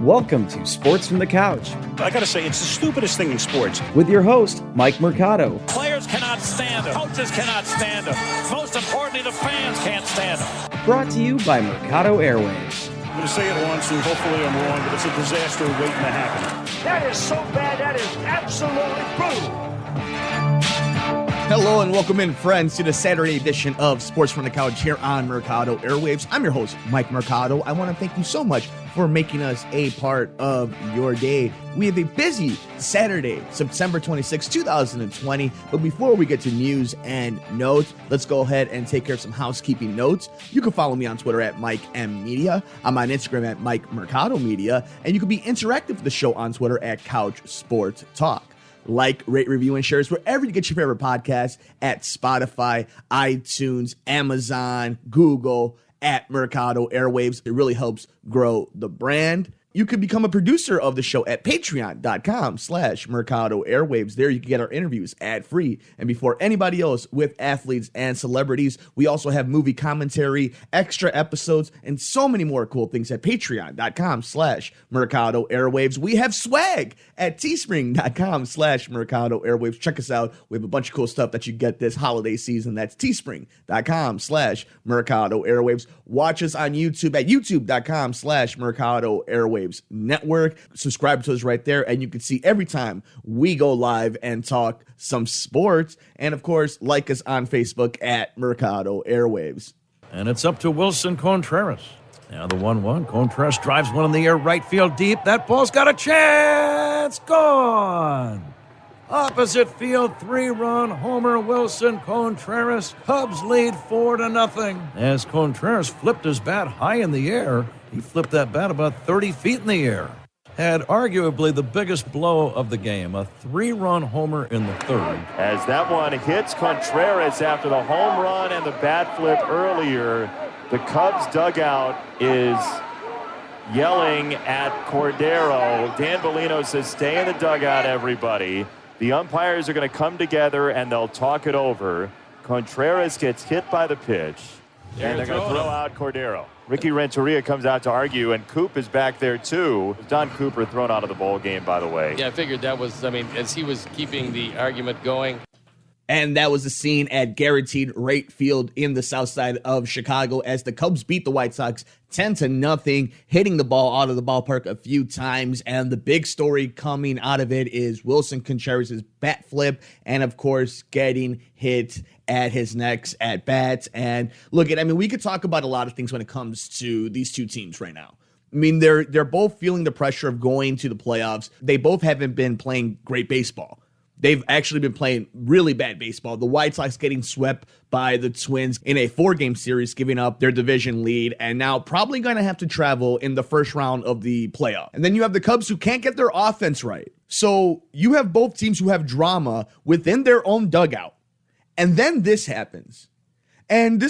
Welcome to Sports from the Couch. I gotta say, it's the stupidest thing in sports. With your host, Mike Mercado. Players cannot stand him. Coaches cannot stand him. Most importantly, the fans can't stand him. Brought to you by Mercado Airwaves. I'm gonna say it once, and hopefully I'm wrong, but it's a disaster waiting to happen. That is so bad, that is absolutely brutal. Hello and welcome in, friends, to the Saturday edition of Sports from the Couch here on Mercado Airwaves. I'm your host, Mike Mercado. I want to thank you so much for making us a part of your day. We have a busy Saturday, September 26, 2020. But before we get to news and notes, let's go ahead and take care of some housekeeping notes. You can follow me on Twitter at Mike M Media. I'm on Instagram at Mike Mercado Media. And you can be interactive with the show on Twitter at Couch Sports Talk. Like, rate, review, and shares wherever you get your favorite podcasts at Spotify, iTunes, Amazon, Google, at Mercado Airwaves. It really helps grow the brand. You can become a producer of the show at patreon.com/Mercado Airwaves. There you can get our interviews ad-free and before anybody else with athletes and celebrities. We also have movie commentary, extra episodes, and so many more cool things at patreon.com/Mercado Airwaves. We have swag at teespring.com/Mercado Airwaves. Check us out. We have a bunch of cool stuff that you get this holiday season. That's teespring.com/Mercado Airwaves. Watch us on YouTube at youtube.com/Mercado Airwaves Network. Subscribe to us right there, and you can see every time we go live and talk some sports. And of course, like us on Facebook at Mercado Airwaves. And it's up to Wilson Contreras. Now the 1-1. Contreras drives one in the air, right field deep. That ball's got a chance. Gone. Opposite field, 3-run homer. Wilson Contreras. Cubs lead 4-0. As Contreras flipped his bat high in the air, he flipped that bat about 30 feet in the air. Had arguably the biggest blow of the game, a 3-run homer in the third. As that one hits Contreras after the home run and the bat flip earlier, the Cubs dugout is yelling at Cordero. Dan Bellino says, stay in the dugout, everybody. The umpires are going to come together and they'll talk it over. Contreras gets hit by the pitch, and they're going to throw out Cordero. Ricky Renteria comes out to argue, and Coop is back there too. Don Cooper thrown out of the ball game, by the way. Yeah, I figured that was, as he was keeping the argument going. And that was the scene at Guaranteed Rate Field in the south side of Chicago as the Cubs beat the White Sox 10-0, hitting the ball out of the ballpark a few times. And the big story coming out of it is Wilson Contreras' bat flip and, of course, getting hit at his next at bats. And look, we could talk about a lot of things when it comes to these two teams right now. They're both feeling the pressure of going to the playoffs. They both haven't been playing great baseball. They've actually been playing really bad baseball. The White Sox getting swept by the Twins in a 4-game series, giving up their division lead, and now probably going to have to travel in the first round of the playoff. And then you have the Cubs who can't get their offense right. So you have both teams who have drama within their own dugout. And then this happens. And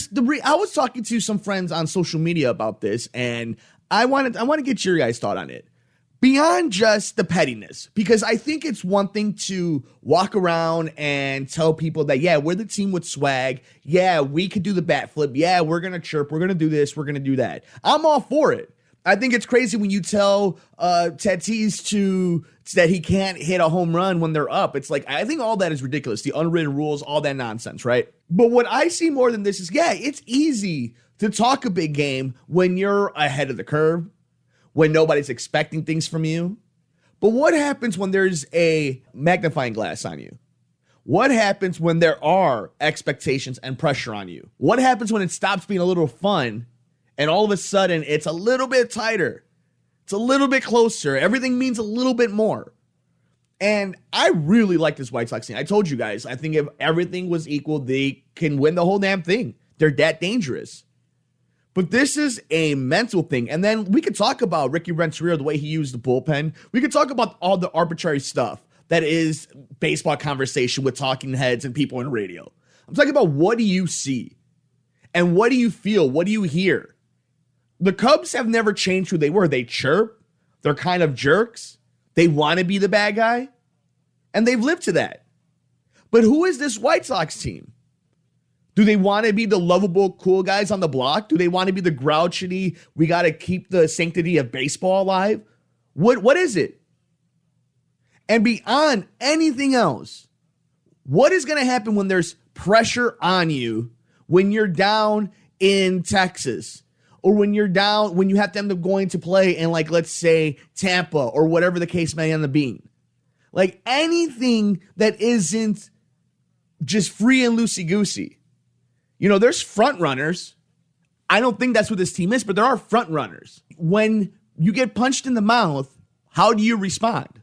I was talking to some friends on social media about this, and I want to get your guys' thought on it. Beyond just the pettiness, because I think it's one thing to walk around and tell people that, yeah, we're the team with swag. Yeah, we could do the bat flip. Yeah, we're going to chirp. We're going to do this. We're going to do that. I'm all for it. I think it's crazy when you tell Tatis that he can't hit a home run when they're up. It's like, I think all that is ridiculous. The unwritten rules, all that nonsense, right? But what I see more than this is, yeah, it's easy to talk a big game when you're ahead of the curve, when nobody's expecting things from you. But what happens when there's a magnifying glass on you? What happens when there are expectations and pressure on you? What happens when it stops being a little fun and all of a sudden it's a little bit tighter? It's a little bit closer. Everything means a little bit more. And I really like this White Sox team. I told you guys, I think if everything was equal, they can win the whole damn thing. They're that dangerous. But this is a mental thing. And then we could talk about Ricky Renteria, the way he used the bullpen. We could talk about all the arbitrary stuff that is baseball conversation with talking heads and people on radio. I'm talking about, what do you see? And what do you feel? What do you hear? The Cubs have never changed who they were. They chirp. They're kind of jerks. They want to be the bad guy. And they've lived to that. But who is this White Sox team? Do they want to be the lovable, cool guys on the block? Do they want to be the grouchy, we got to keep the sanctity of baseball alive? What is it? And beyond anything else, what is going to happen when there's pressure on you when you're down in Texas, or when you're down, when you have to end up going to play in, like, let's say Tampa or whatever the case may end up being? Like, anything that isn't just free and loosey-goosey. You know, there's front runners. I don't think that's what this team is, but there are front runners. When you get punched in the mouth, how do you respond?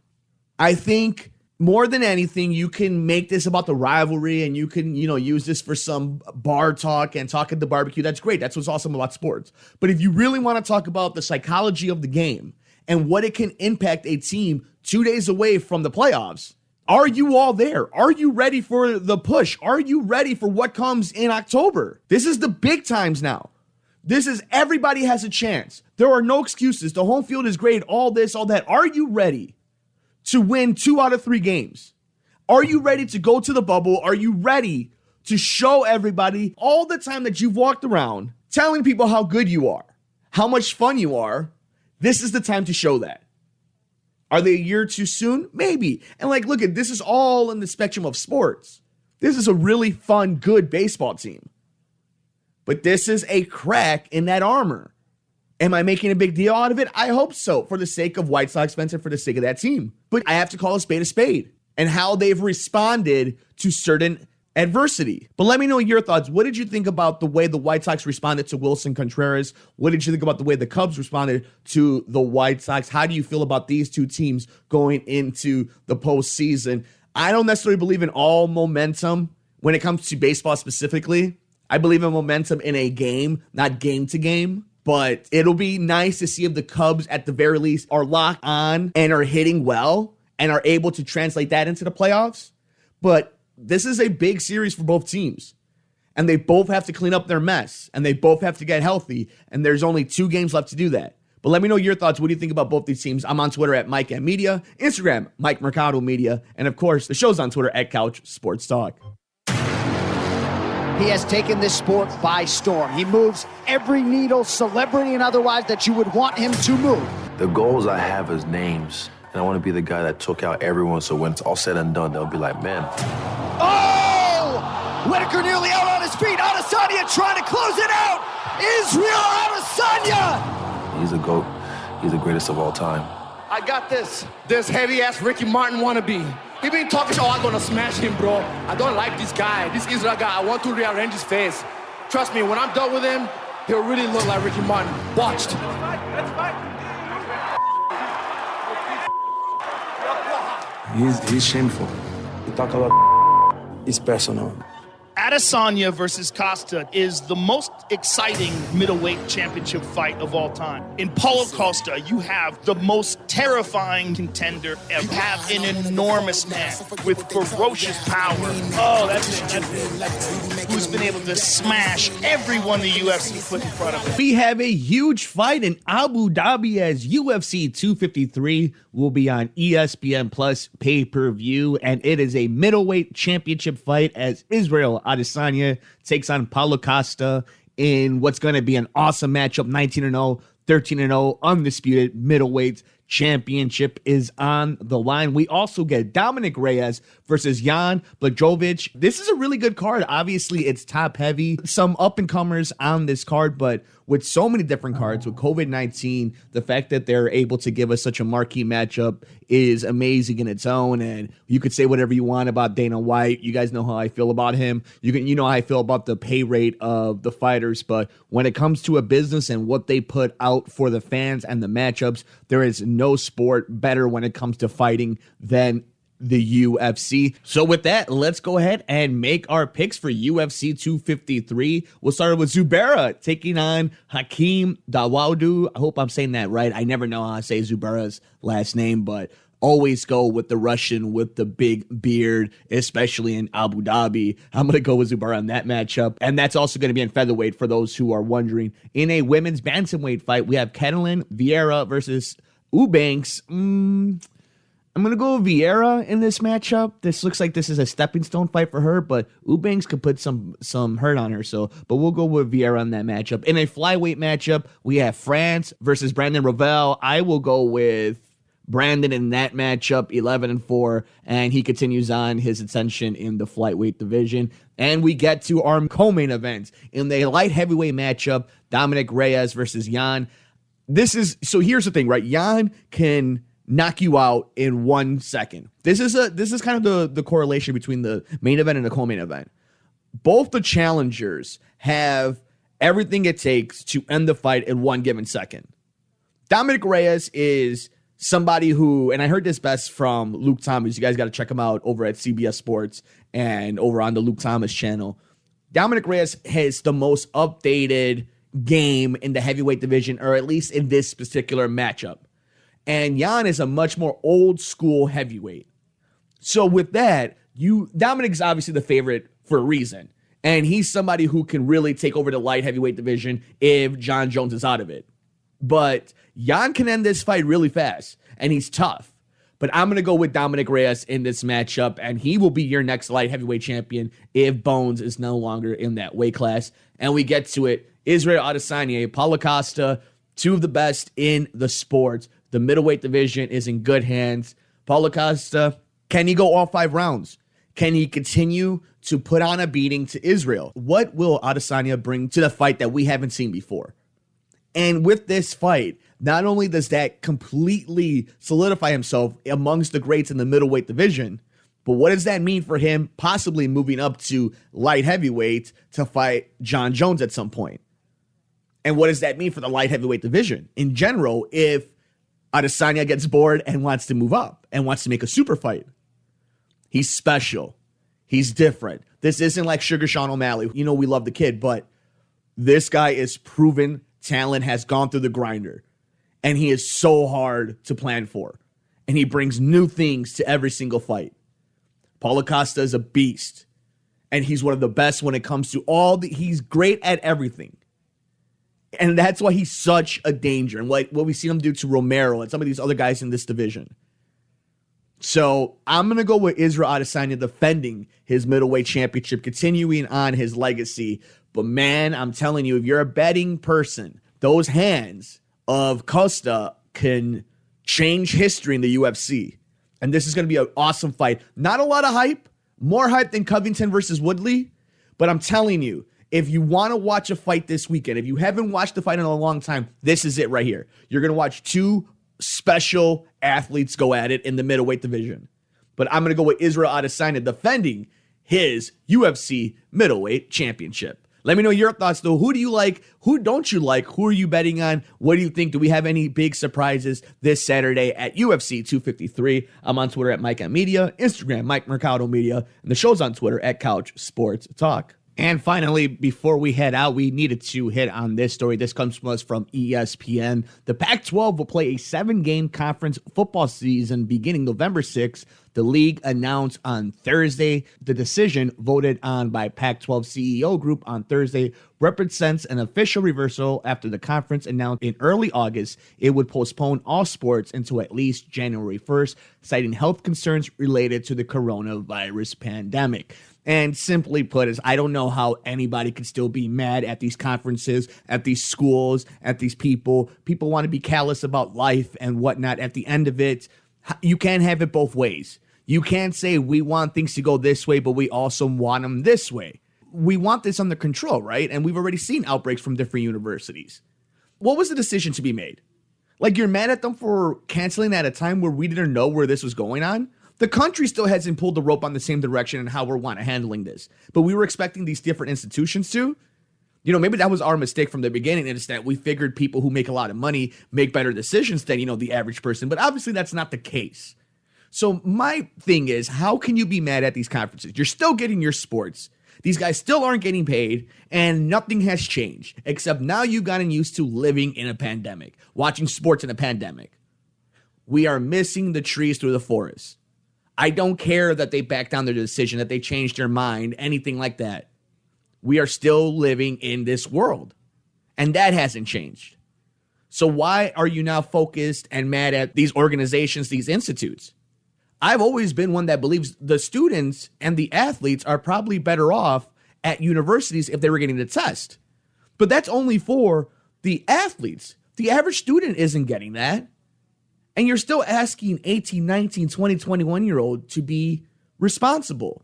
I think more than anything, you can make this about the rivalry, and you can, use this for some bar talk and talk at the barbecue. That's great. That's what's awesome about sports. But if you really want to talk about the psychology of the game and what it can impact a team 2 days away from the playoffs, are you all there? Are you ready for the push? Are you ready for what comes in October? This is the big times now. This is, everybody has a chance. There are no excuses. The home field is great. All this, all that. Are you ready to win 2 out of 3 games? Are you ready to go to the bubble? Are you ready to show everybody all the time that you've walked around telling people how good you are, how much fun you are? This is the time to show that. Are they a year too soon? Maybe. And look at, this is all in the spectrum of sports. This is a really fun, good baseball team. But this is a crack in that armor. Am I making a big deal out of it? I hope so, for the sake of White Sox fans and for the sake of that team. But I have to call a spade and how they've responded to certain adversity. But let me know your thoughts. What did you think about the way the White Sox responded to Wilson Contreras? What did you think about the way the Cubs responded to the White Sox? How do you feel about these two teams going into the postseason? I don't necessarily believe in all momentum when it comes to baseball specifically. I believe in momentum in a game, not game to game. But it'll be nice to see if the Cubs, at the very least, are locked on and are hitting well and are able to translate that into the playoffs. But this is a big series for both teams. And they both have to clean up their mess. And they both have to get healthy. And there's only 2 games left to do that. But let me know your thoughts. What do you think about both these teams? I'm on Twitter at Mike M Media, Instagram, Mike Mercado Media. And of course, the show's on Twitter at Couch Sports Talk. He has taken this sport by storm. He moves every needle, celebrity and otherwise, that you would want him to move. The goals I have is names, and I want to be the guy that took out everyone, so when it's all said and done, they'll be like, man. Oh! Whitaker nearly out on his feet. Adesanya trying to close it out. Israel Adesanya! He's a GOAT. He's the greatest of all time. I got this heavy-ass Ricky Martin wannabe. He been talking, I'm gonna smash him, bro. I don't like this guy, this Israel guy. I want to rearrange his face. Trust me, when I'm done with him, he'll really look like Ricky Martin. Watched. He's shameful. He talk a lot. It's personal. Adesanya versus Costa is the most exciting middleweight championship fight of all time. In Paulo Costa, you have the most terrifying contender ever. You have an enormous man with ferocious power. Oh, that's it. Who's been able to smash everyone the UFC put in front of him. We have a huge fight in Abu Dhabi as UFC 253 will be on ESPN Plus pay-per-view, and it is a middleweight championship fight as Israel Adesanya takes on Paulo Costa in what's going to be an awesome matchup. 19-0, 13-0, undisputed middleweight championship is on the line. We also get Dominic Reyes versus Jan Blachowicz. This is a really good card. Obviously, it's top heavy. Some up-and-comers on this card, but with so many different cards, with COVID-19, the fact that they're able to give us such a marquee matchup is amazing in its own. And you could say whatever you want about Dana White. You guys know how I feel about him. You know how I feel about the pay rate of the fighters. But when it comes to a business and what they put out for the fans and the matchups, there is no sport better when it comes to fighting than the UFC. So with that, let's go ahead and make our picks for UFC 253. We'll start with Zubaira taking on Hakeem Dawodu. I hope I'm saying that right. I never know how I say Zubaira's last name, but always go with the Russian with the big beard, especially in Abu Dhabi. I'm going to go with Zubaira on that matchup. And that's also going to be in featherweight for those who are wondering. In a women's bantamweight fight, we have Catalin Vieira versus Eubanks. I'm going to go with Vieira in this matchup. This looks like this is a stepping stone fight for her, but Eubanks could put some hurt on her. But we'll go with Vieira on that matchup. In a flyweight matchup, we have France versus Brandon Rovel. I will go with Brandon in that matchup, 11-4, and he continues on his ascension in the flyweight division. And we get to our co-main event in the light heavyweight matchup, Dominic Reyes versus Jan. So here's the thing, right? Jan can knock you out in 1 second. This is kind of the correlation between the main event and the co-main event. Both the challengers have everything it takes to end the fight in 1 given second. Dominic Reyes is somebody who, and I heard this best from Luke Thomas. You guys got to check him out over at CBS Sports and over on the Luke Thomas channel. Dominic Reyes has the most updated game in the heavyweight division, or at least in this particular matchup. And Jan is a much more old school heavyweight. So with that, Dominic's obviously the favorite for a reason. And he's somebody who can really take over the light heavyweight division if John Jones is out of it. But Jan can end this fight really fast, and he's tough. But I'm going to go with Dominic Reyes in this matchup, and he will be your next light heavyweight champion if Bones is no longer in that weight class. And we get to it. Israel Adesanya, Paulo Costa, two of the best in the sport. The middleweight division is in good hands. Paulo Costa, can he go all 5 rounds? Can he continue to put on a beating to Israel? What will Adesanya bring to the fight that we haven't seen before? And with this fight, not only does that completely solidify himself amongst the greats in the middleweight division, but what does that mean for him possibly moving up to light heavyweight to fight John Jones at some point? And what does that mean for the light heavyweight division in general if Adesanya gets bored and wants to move up and wants to make a super fight? He's special. He's different. This isn't like Sugar Sean O'Malley. You know, we love the kid, but this guy is proven talent, has gone through the grinder, and he is so hard to plan for. And he brings new things to every single fight. Paulo Costa is a beast, and he's one of the best when it comes to he's great at everything. And that's why he's such a danger, and what we see him do to Romero and some of these other guys in this division. So I'm going to go with Israel Adesanya defending his middleweight championship, continuing on his legacy. But man, I'm telling you, if you're a betting person, those hands of Costa can change history in the UFC. And this is going to be an awesome fight. Not a lot of hype, more hype than Covington versus Woodley. But I'm telling you, if you want to watch a fight this weekend, if you haven't watched the fight in a long time, this is it right here. You're going to watch two special athletes go at it in the middleweight division. But I'm going to go with Israel Adesanya defending his UFC middleweight championship. Let me know your thoughts, though. Who do you like? Who don't you like? Who are you betting on? What do you think? Do we have any big surprises this Saturday at UFC 253? I'm on Twitter at Mike Media, Instagram, Mike Mercado Media, and the show's on Twitter at Couch Sports Talk. And finally, before we head out, we needed to hit on this story. This comes from us from ESPN. The Pac-12 will play a 7-game conference football season beginning November 6th. The league announced on Thursday. The decision, voted on by Pac-12 CEO group on Thursday, represents an official reversal after the conference announced in early August it would postpone all sports until at least January 1st, citing health concerns related to the coronavirus pandemic. And simply put, is I don't know how anybody can still be mad at these conferences, at these schools, at these people. People want to be callous about life and whatnot. At the end of it, you can't have it both ways. You can't say we want things to go this way, but we also want them this way. We want this under control, right? And we've already seen outbreaks from different universities. What was the decision to be made? Like, you're mad at them for canceling at a time where we didn't know where this was going on? The country still hasn't pulled the rope on the same direction and how we're handling this. But we were expecting these different institutions to. You know, maybe that was our mistake from the beginning. It's that we figured people who make a lot of money make better decisions than, the average person. But obviously that's not the case. So my thing is, how can you be mad at these conferences? You're still getting your sports. These guys still aren't getting paid, and nothing has changed. Except now you've gotten used to living in a pandemic, watching sports in a pandemic. We are missing the trees through the forest. I don't care that they backed down their decision, that they changed their mind, anything like that. We are still living in this world, and that hasn't changed. So why are you now focused and mad at these organizations, these institutes? I've always been one that believes the students and the athletes are probably better off at universities if they were getting the test. But that's only for the athletes. The average student isn't getting that. And you're still asking 18, 19, 20, 21-year-old to be responsible.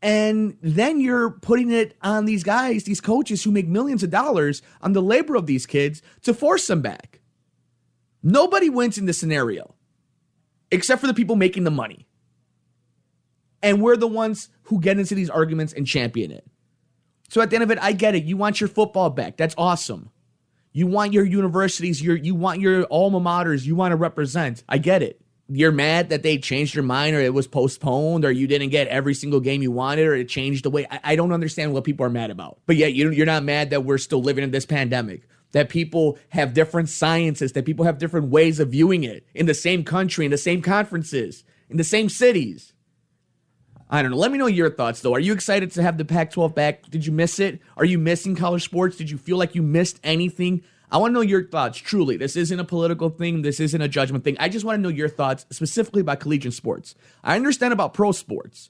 And then you're putting it on these guys, these coaches who make millions of dollars on the labor of these kids to force them back. Nobody wins in this scenario, except for the people making the money. And we're the ones who get into these arguments and champion it. So at the end of it, I get it. You want your football back. That's awesome. You want your universities, you want your alma maters, you want to represent. I get it. You're mad that they changed your mind or it was postponed or you didn't get every single game you wanted or it changed the way. I don't understand what people are mad about. But yet you're not mad that we're still living in this pandemic, that people have different sciences, that people have different ways of viewing it in the same country, in the same conferences, in the same cities. I don't know. Let me know your thoughts, though. Are you excited to have the Pac-12 back? Did you miss it? Are you missing college sports? Did you feel like you missed anything? I want to know your thoughts, truly. This isn't a political thing. This isn't a judgment thing. I just want to know your thoughts specifically about collegiate sports. I understand about pro sports,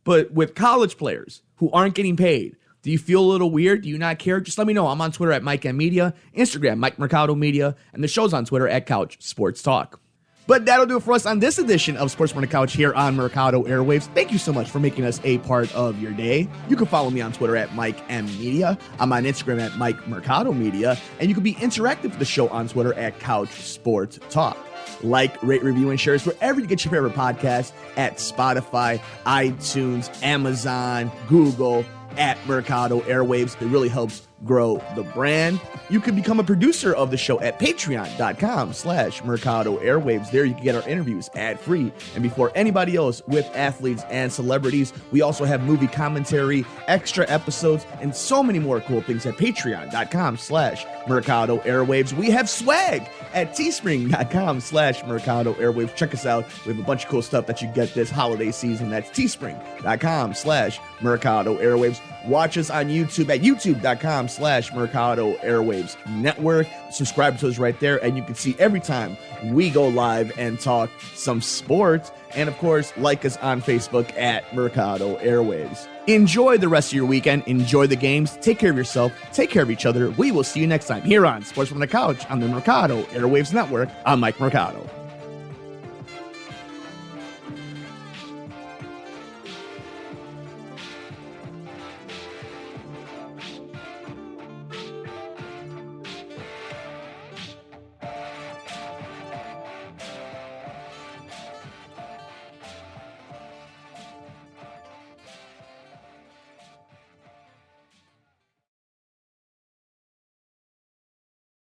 but with college players who aren't getting paid, do you feel a little weird? Do you not care? Just let me know. I'm on Twitter at Mike M Media, Instagram, Mike Mercado Media, and the show's on Twitter at Couch Sports Talk. But that'll do it for us on this edition of Sports from the Couch here on Mercado Airwaves. Thank you so much for making us a part of your day. You can follow me on Twitter at Mike M Media. I'm on Instagram at Mike Mercado Media. And you can be interactive with the show on Twitter at Couch Sports Talk. Like, rate, review, and share us wherever you get your favorite podcasts at Spotify, iTunes, Amazon, Google, at Mercado Airwaves. It really helps grow the brand. You can become a producer of the show at patreon.com/Mercado Airwaves. There you can get our interviews ad-free and before anybody else with athletes and celebrities. We also have movie commentary, extra episodes, and so many more cool things at patreon.com/Mercado Airwaves. We have swag at teespring.com/Mercado Airwaves. Check us out. We have a bunch of cool stuff that you get this holiday season. That's teespring.com/Mercado Airwaves. Watch us on YouTube at youtube.com/Mercado Airwaves Network. Subscribe to us right there, and you can see every time we go live and talk some sports. And of course, like us on Facebook at Mercado Airwaves. Enjoy the rest of your weekend. Enjoy the games. Take care of yourself. Take care of each other. We will see you next time here on Sports from the Couch on the Mercado Airwaves Network. I'm Mike Mercado.